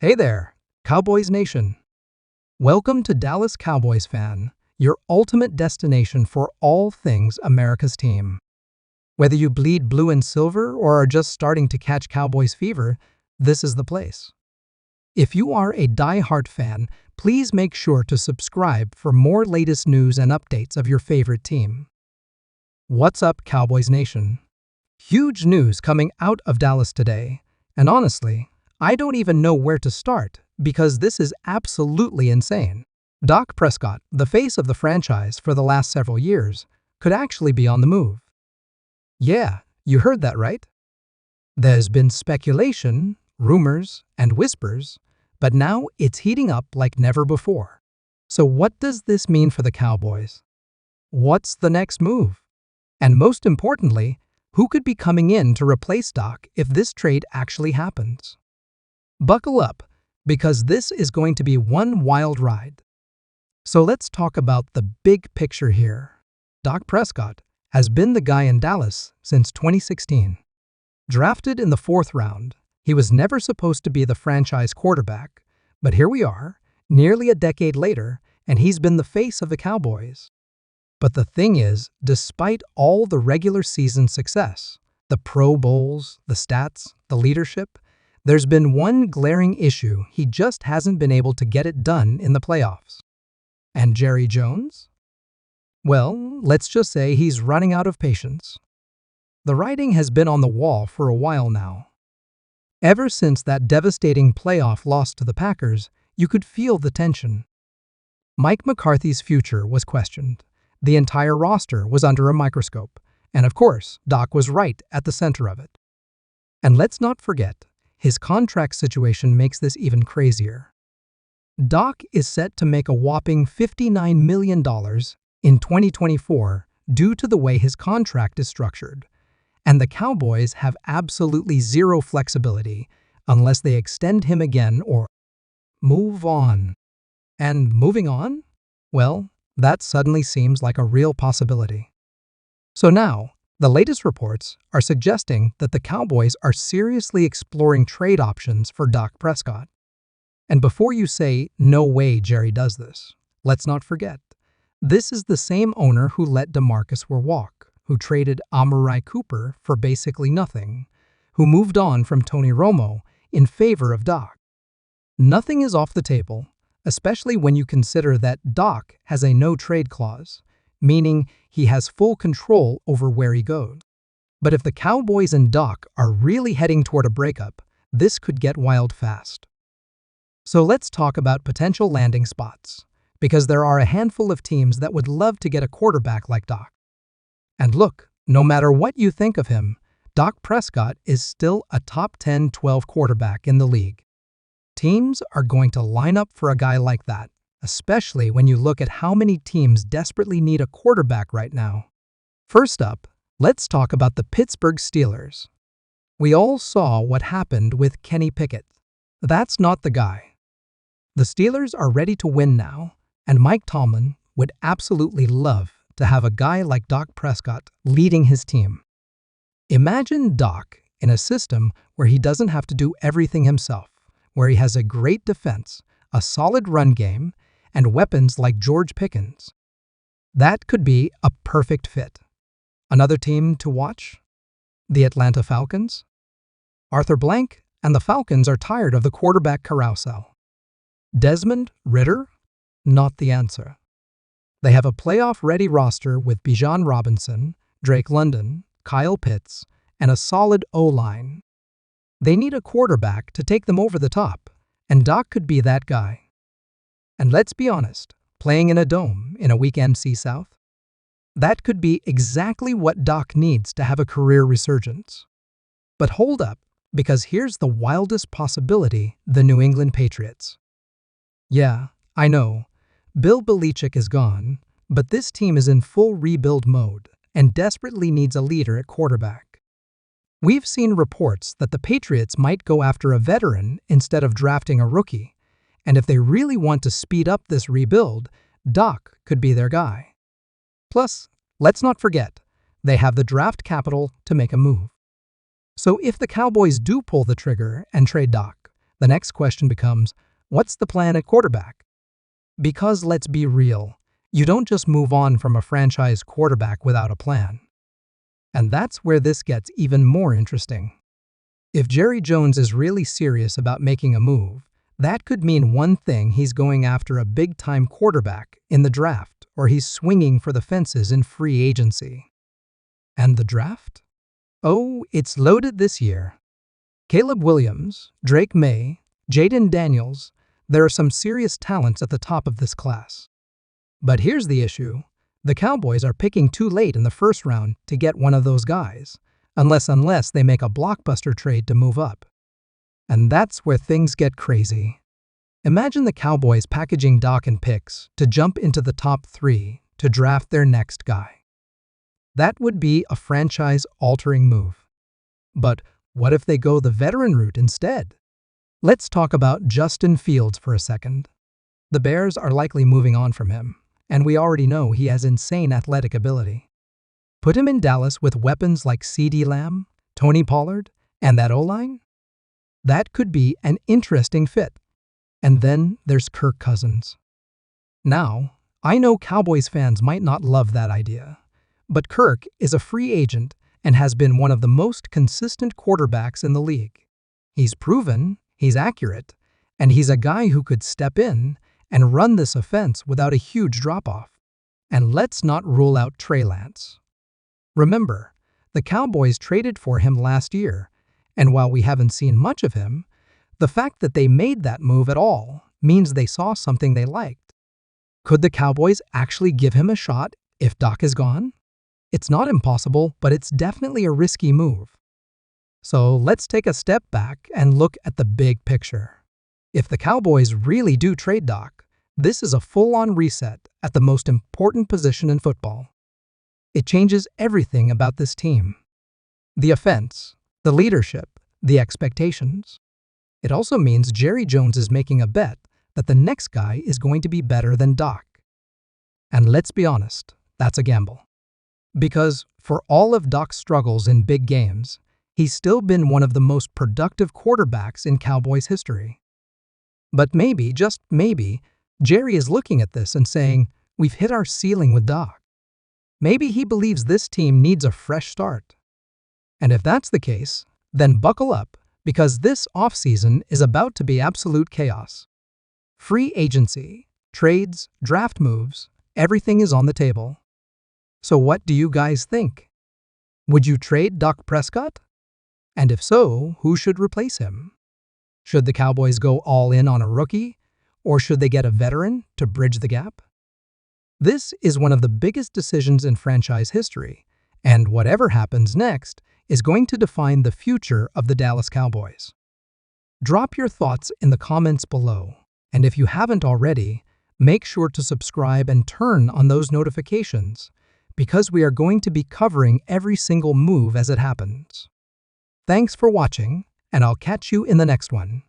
Hey there, Cowboys Nation. Welcome to Dallas Cowboys Fan, your ultimate destination for all things America's team. Whether you bleed blue and silver or are just starting to catch Cowboys fever, this is the place. If you are a die-hard fan, please make sure to subscribe for more latest news and updates of your favorite team. What's up, Cowboys Nation? Huge news coming out of Dallas today, and honestly, I don't even know where to start because this is absolutely insane. Dak Prescott, the face of the franchise for the last several years, could actually be on the move. Yeah, you heard that right. There's been speculation, rumors, and whispers, but now it's heating up like never before. So what does this mean for the Cowboys? What's the next move? And most importantly, who could be coming in to replace Dak if this trade actually happens? Buckle up, because this is going to be one wild ride. So let's talk about the big picture here. Dak Prescott has been the guy in Dallas since 2016. Drafted in the 4th round, he was never supposed to be the franchise quarterback, but here we are, nearly a decade later, and he's been the face of the Cowboys. But the thing is, despite all the regular season success, the Pro Bowls, the stats, the leadership, there's been one glaring issue: he just hasn't been able to get it done in the playoffs. And Jerry Jones? Well, let's just say he's running out of patience. The writing has been on the wall for a while now. Ever since that devastating playoff loss to the Packers, you could feel the tension. Mike McCarthy's future was questioned. The entire roster was under a microscope, and of course, Dak was right at the center of it. And let's not forget, his contract situation makes this even crazier. Dak is set to make a whopping $59 million in 2024 due to the way his contract is structured, and the Cowboys have absolutely zero flexibility unless they extend him again or move on. And moving on? Well, that suddenly seems like a real possibility. So now, the latest reports are suggesting that the Cowboys are seriously exploring trade options for Dak Prescott. And before you say, "No way Jerry does this," let's not forget, this is the same owner who let DeMarcus Ware walk, who traded Amari Cooper for basically nothing, who moved on from Tony Romo in favor of Dak. Nothing is off the table, especially when you consider that Dak has a no-trade clause, meaning he has full control over where he goes. But if the Cowboys and Dak are really heading toward a breakup, this could get wild fast. So let's talk about potential landing spots, because there are a handful of teams that would love to get a quarterback like Dak. And look, no matter what you think of him, Dak Prescott is still a top 10-12 quarterback in the league. Teams are going to line up for a guy like that, especially when you look at how many teams desperately need a quarterback right now. First up, let's talk about the Pittsburgh Steelers. We all saw what happened with Kenny Pickett. That's not the guy. The Steelers are ready to win now, and Mike Tomlin would absolutely love to have a guy like Dak Prescott leading his team. Imagine Dak in a system where he doesn't have to do everything himself, where he has a great defense, a solid run game, and weapons like George Pickens. That could be a perfect fit. Another team to watch? The Atlanta Falcons? Arthur Blank and the Falcons are tired of the quarterback carousel. Desmond Ridder? Not the answer. They have a playoff-ready roster with Bijan Robinson, Drake London, Kyle Pitts, and a solid O-line. They need a quarterback to take them over the top, and Dak could be that guy. And let's be honest, playing in a dome in a weak NFC South? That could be exactly what Dak needs to have a career resurgence. But hold up, because here's the wildest possibility: the New England Patriots. Yeah, I know, Bill Belichick is gone, but this team is in full rebuild mode and desperately needs a leader at quarterback. We've seen reports that the Patriots might go after a veteran instead of drafting a rookie, and if they really want to speed up this rebuild, Dak could be their guy. Plus, let's not forget, they have the draft capital to make a move. So if the Cowboys do pull the trigger and trade Dak, The next question becomes, what's the plan at quarterback? Because let's be real, you don't just move on from a franchise quarterback without a plan. And that's where this gets even more interesting. If Jerry Jones is really serious about making a move, that could mean one thing: he's going after a big-time quarterback in the draft, or he's swinging for the fences in free agency. And the draft? Oh, it's loaded this year. Caleb Williams, Drake May, Jaden Daniels, there are some serious talents at the top of this class. But here's the issue. The Cowboys are picking too late in the first round to get one of those guys, unless they make a blockbuster trade to move up. And that's where things get crazy. Imagine the Cowboys packaging Dak and picks to jump into the top 3 to draft their next guy. That would be a franchise-altering move. But what if they go the veteran route instead? Let's talk about Justin Fields for a second. The Bears are likely moving on from him, and we already know he has insane athletic ability. Put him in Dallas with weapons like CeeDee Lamb, Tony Pollard, and that O-line? That could be an interesting fit. And then there's Kirk Cousins. Now, I know Cowboys fans might not love that idea, but Kirk is a free agent and has been one of the most consistent quarterbacks in the league. He's proven, he's accurate, and he's a guy who could step in and run this offense without a huge drop-off. And let's not rule out Trey Lance. Remember, the Cowboys traded for him last year, and while we haven't seen much of him, the fact that they made that move at all means they saw something they liked. Could the Cowboys actually give him a shot if Dak is gone? It's not impossible, but it's definitely a risky move. So let's take a step back and look at the big picture. If the Cowboys really do trade Dak, this is a full-on reset at the most important position in football. It changes everything about this team. The offense, the leadership, the expectations. It also means Jerry Jones is making a bet that the next guy is going to be better than Dak. And let's be honest, that's a gamble. Because for all of Dak's struggles in big games, he's still been one of the most productive quarterbacks in Cowboys history. But maybe, just maybe, Jerry is looking at this and saying, we've hit our ceiling with Dak. Maybe he believes this team needs a fresh start. And if that's the case, then buckle up, because this offseason is about to be absolute chaos. Free agency, trades, draft moves, everything is on the table. So what do you guys think? Would you trade Dak Prescott? And if so, who should replace him? Should the Cowboys go all in on a rookie, or should they get a veteran to bridge the gap? This is one of the biggest decisions in franchise history, and whatever happens next is going to define the future of the Dallas Cowboys. Drop your thoughts in the comments below, and if you haven't already, make sure to subscribe and turn on those notifications, because we are going to be covering every single move as it happens. Thanks for watching, and I'll catch you in the next one.